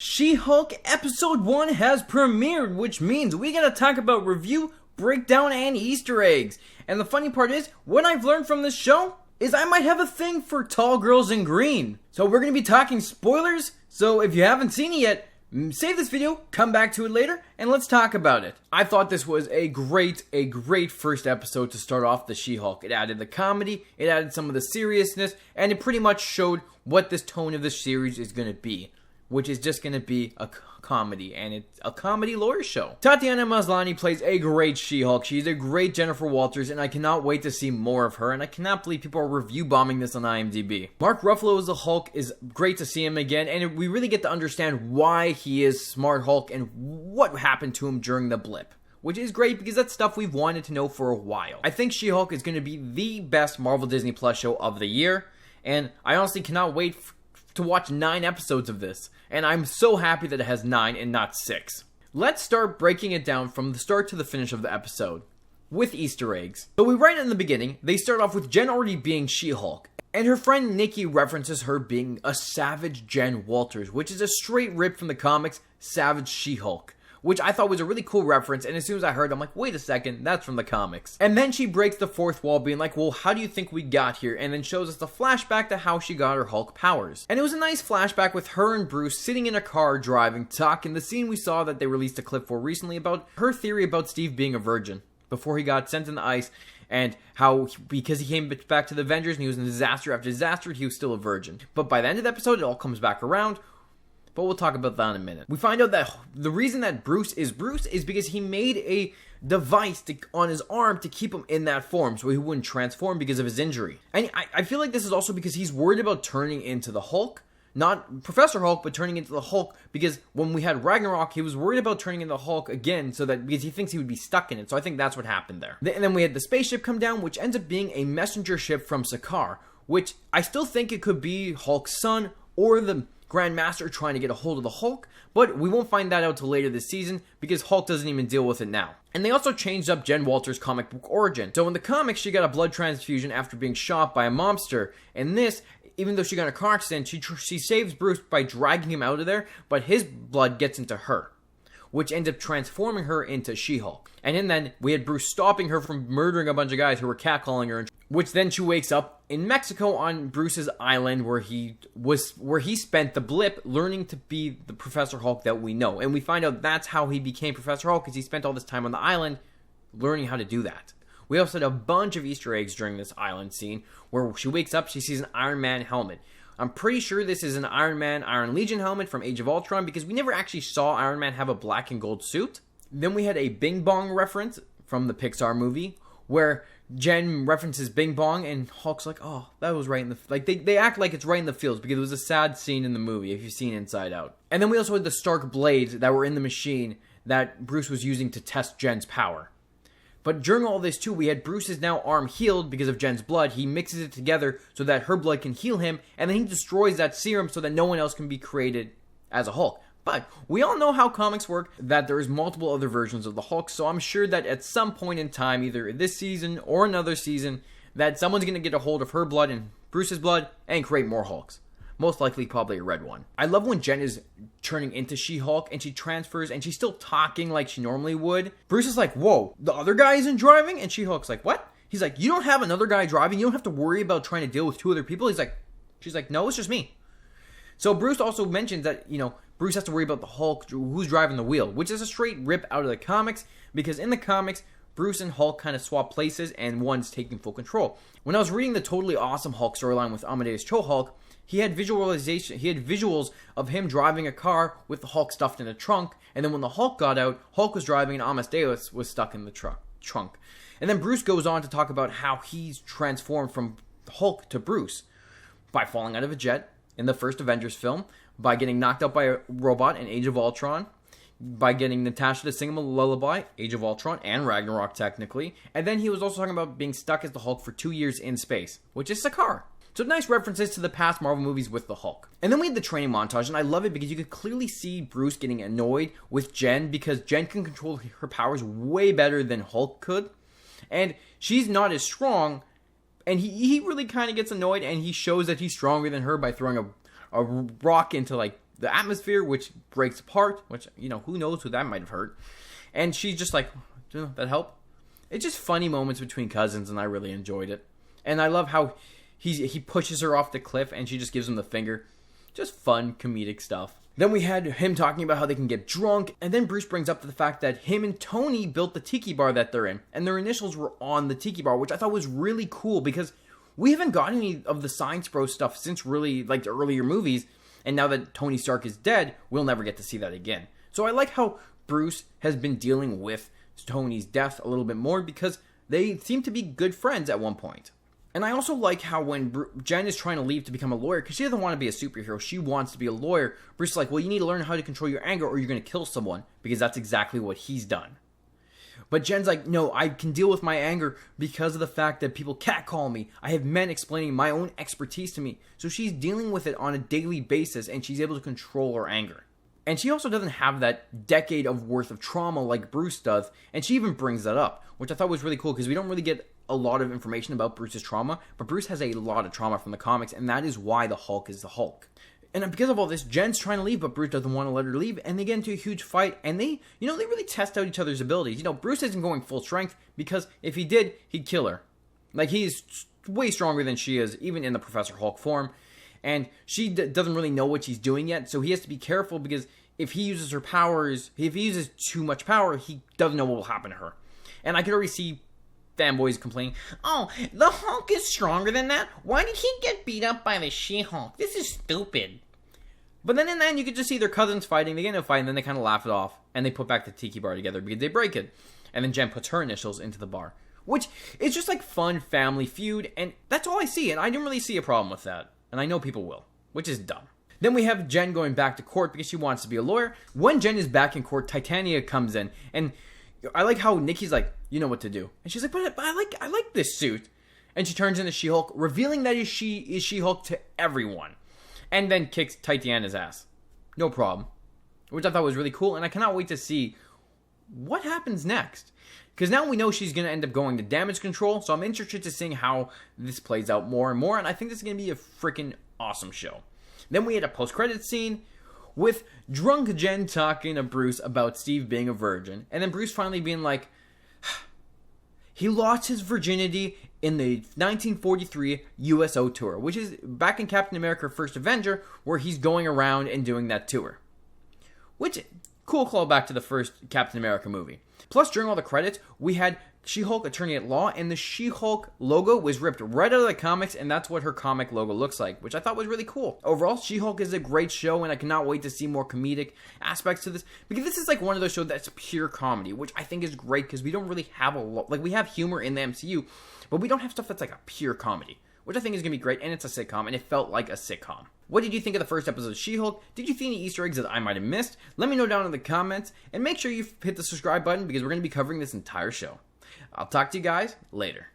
She-Hulk Episode 1 has premiered, which means we gotta talk about review, breakdown, and Easter eggs. And the funny part is, what I've learned from this show is I might have a thing for tall girls in green. So we're gonna be talking spoilers, so if you haven't seen it yet, save this video, come back to it later, and let's talk about it. I thought this was a great first episode to start off the She-Hulk. It added the comedy, it added some of the seriousness, and it pretty much showed what this tone of the series is gonna be, which is just gonna be a comedy, and it's a comedy lawyer show. Tatiana Maslany plays a great She-Hulk. She's a great Jennifer Walters, and I cannot wait to see more of her, and I cannot believe people are review bombing this on IMDb. Mark Ruffalo as the Hulk is great to see him again, and we really get to understand why he is Smart Hulk and what happened to him during the blip, which is great because that's stuff we've wanted to know for a while. I think She-Hulk is going to be the best Marvel Disney Plus show of the year, and I honestly cannot wait to watch 9 episodes of this, and I'm so happy that it has 9 and not 6. Let's start breaking it down from the start to the finish of the episode, with Easter eggs. So right in the beginning, they start off with Jen already being She-Hulk, and her friend Nikki references her being a savage Jen Walters, which is a straight rip from the comics Savage She-Hulk, which I thought was a really cool reference, and as soon as I heard it, I'm like, wait a second, that's from the comics. And then she breaks the fourth wall, being like, well, how do you think we got here? And then shows us the flashback to how she got her Hulk powers. And it was a nice flashback with her and Bruce sitting in a car, driving, talking. The scene we saw that they released a clip for recently about her theory about Steve being a virgin before he got sent in the ice, and how, because he came back to the Avengers and he was in disaster after disaster, he was still a virgin. But by the end of the episode, it all comes back around. But we'll talk about that in a minute. We find out that the reason that Bruce is because he made a device on his arm to keep him in that form so he wouldn't transform because of his injury. And I feel like this is also because he's worried about turning into the Hulk. Not Professor Hulk, but turning into the Hulk, because when we had Ragnarok, he was worried about turning into the Hulk again, because he thinks he would be stuck in it. So I think that's what happened there. And then we had the spaceship come down, which ends up being a messenger ship from Sakaar, which I still think it could be Hulk's son or the Grand Master trying to get a hold of the Hulk, but we won't find that out till later this season because Hulk doesn't even deal with it now. And they also changed up Jen Walters' comic book origin. So in the comics, she got a blood transfusion after being shot by a mobster. In this, even though she got in a car accident, she saves Bruce by dragging him out of there, but his blood gets into her, which ends up transforming her into She-Hulk. And then we had Bruce stopping her from murdering a bunch of guys who were catcalling her, which then she wakes up in Mexico on Bruce's island where he spent the blip learning to be the Professor Hulk that we know. And we find out that's how he became Professor Hulk, because he spent all this time on the island learning how to do that. We also had a bunch of Easter eggs during this island scene where she wakes up, she sees an Iron Man helmet. I'm pretty sure this is an Iron Man, Iron Legion helmet from Age of Ultron, because we never actually saw Iron Man have a black and gold suit. Then we had a Bing Bong reference from the Pixar movie, where Jen references Bing Bong, and Hulk's like, oh, that was right in the... Like, they act like it's right in the fields, because it was a sad scene in the movie, if you've seen Inside Out. And then we also had the Stark blades that were in the machine that Bruce was using to test Jen's power. But during all this, too, we had Bruce's now arm healed because of Jen's blood. He mixes it together so that her blood can heal him, and then he destroys that serum so that no one else can be created as a Hulk. But we all know how comics work, that there is multiple other versions of the Hulk, so I'm sure that at some point in time, either this season or another season, that someone's going to get a hold of her blood and Bruce's blood and create more Hulks. Most likely probably a red one. I love when Jen is turning into She-Hulk and she transfers and she's still talking like she normally would. Bruce is like, whoa, the other guy isn't driving? And She-Hulk's like, what? He's like, you don't have another guy driving? You don't have to worry about trying to deal with 2 other people? She's like, no, it's just me. So Bruce also mentions that, Bruce has to worry about the Hulk, who's driving the wheel, which is a straight rip out of the comics, because in the comics, Bruce and Hulk kind of swap places and one's taking full control. When I was reading the Totally Awesome Hulk storyline with Amadeus Cho Hulk, he had visuals of him driving a car with the Hulk stuffed in a trunk, and then when the Hulk got out, Hulk was driving and Amadeus was stuck in the trunk. And then Bruce goes on to talk about how he's transformed from Hulk to Bruce by falling out of a jet in the first Avengers film, by getting knocked out by a robot in Age of Ultron, by getting Natasha to sing him a lullaby, Age of Ultron, and Ragnarok technically, and then he was also talking about being stuck as the Hulk for 2 years in space, which is Sakaar. So nice references to the past Marvel movies with the Hulk. And then we had the training montage, and I love it because you could clearly see Bruce getting annoyed with Jen, because Jen can control her powers way better than Hulk could, and she's not as strong, and he really kind of gets annoyed, and he shows that he's stronger than her by throwing a rock into the atmosphere, which breaks apart, which, who knows who that might have hurt. And she's just like, that help? It's just funny moments between cousins, and I really enjoyed it. And I love how he pushes her off the cliff, and she just gives him the finger. Just fun, comedic stuff. Then we had him talking about how they can get drunk, and then Bruce brings up the fact that him and Tony built the tiki bar that they're in, and their initials were on the tiki bar, which I thought was really cool, because we haven't got any of the Science Bros stuff since really, like, the earlier movies, and now that Tony Stark is dead, we'll never get to see that again. So I like how Bruce has been dealing with Tony's death a little bit more, because they seem to be good friends at one point. And I also like how when Jen is trying to leave to become a lawyer, because she doesn't want to be a superhero, she wants to be a lawyer, Bruce is like, well, you need to learn how to control your anger or you're going to kill someone, because that's exactly what he's done. But Jen's like, no, I can deal with my anger because of the fact that people catcall me. I have men explaining my own expertise to me. So she's dealing with it on a daily basis, and she's able to control her anger. And she also doesn't have that decade of worth of trauma like Bruce does, and she even brings that up, which I thought was really cool, because we don't really get a lot of information about Bruce's trauma, but Bruce has a lot of trauma from the comics, and that is why the Hulk is the Hulk. And because of all this, Jen's trying to leave, but Bruce doesn't want to let her leave, and they get into a huge fight, and they really test out each other's abilities. Bruce isn't going full strength, because if he did, he'd kill her. Like, he's way stronger than she is, even in the Professor Hulk form, and she doesn't really know what she's doing yet, so he has to be careful, because if he uses her powers, if he uses too much power, he doesn't know what will happen to her. And I could already see fanboys complaining, oh, the Hulk is stronger than that? Why did he get beat up by the She-Hulk? This is stupid. But then in the end, you could just see their cousins fighting, they get into a fight, and then they kind of laugh it off, and they put back the tiki bar together because they break it. And then Jen puts her initials into the bar, which is just like fun family feud, and that's all I see, and I didn't really see a problem with that. And I know people will, which is dumb. Then we have Jen going back to court because she wants to be a lawyer. When Jen is back in court, Titania comes in, and I like how Nikki's like, you know what to do. And she's like, but I like this suit. And she turns into She-Hulk, revealing that she is She-Hulk to everyone. And then kicks Titania's ass. No problem. Which I thought was really cool, and I cannot wait to see what happens next. Because now we know she's going to end up going to damage control, so I'm interested to seeing how this plays out more and more, and I think this is going to be a freaking awesome show. Then we had a post-credits scene with drunk Jen talking to Bruce about Steve being a virgin, and then Bruce finally being like, he lost his virginity in the 1943 USO tour, which is back in Captain America First Avenger, where he's going around and doing that tour. Which, cool callback to the first Captain America movie. Plus, during all the credits, we had She-Hulk Attorney at Law, and the She-Hulk logo was ripped right out of the comics, and that's what her comic logo looks like, which I thought was really cool. Overall, She-Hulk is a great show, and I cannot wait to see more comedic aspects to this, because this is like one of those shows that's pure comedy, which I think is great, because we don't really have a lot, like we have humor in the MCU, but we don't have stuff that's like a pure comedy, which I think is going to be great, and it's a sitcom, and it felt like a sitcom. What did you think of the first episode of She-Hulk? Did you see any Easter eggs that I might have missed? Let me know down in the comments, and make sure you hit the subscribe button, because we're going to be covering this entire show. I'll talk to you guys later.